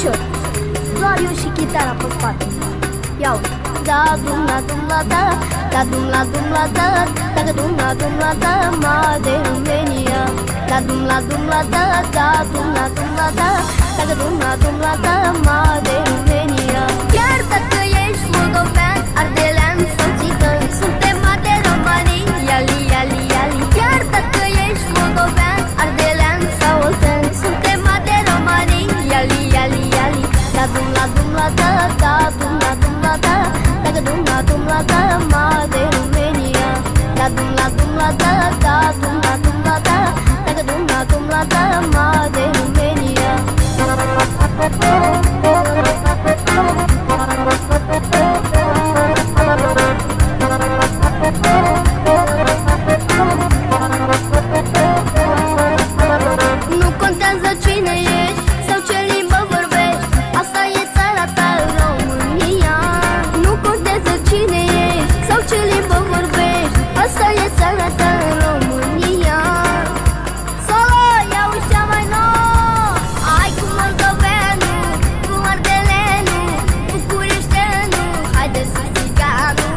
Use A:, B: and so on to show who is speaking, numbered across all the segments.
A: ușor, doar eu și chitara pe spate. Ia uite. Da dum la dum la da, da dum la dum la da, da dum la dum la da, ma de România. Da dum la dum la da, da dum la dum la da, da dum la dum la da, ma de România. Chiar dacă ești moldovean, ardelean sau țigan, suntem de romanii, iali, iali, iali. Chiar dacă ești moldovean, ardelean sau oltean, suntem de romanii, iali, iali, iali. Da dum la dum la da, da dum la dum la da, da dum la da, ma de România. Da dum la da, da dum la da, da dum la da, ma de România. Nu contează cine ești sau ce limbă vorbești, asta e țara ta, România. Nu contează cine ești sau ce limbă vorbești, asta e țara ta, România. Solo, ia uși cea mai nouă, ai cu moldoveanu, cu ardeleanu, bucureșteanu, haide să țiganu.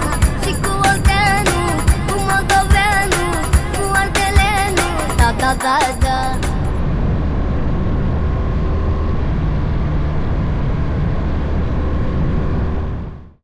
A: Și cu olteanu, cu moldoveanu, cu ardeleanu, da, da, da, da.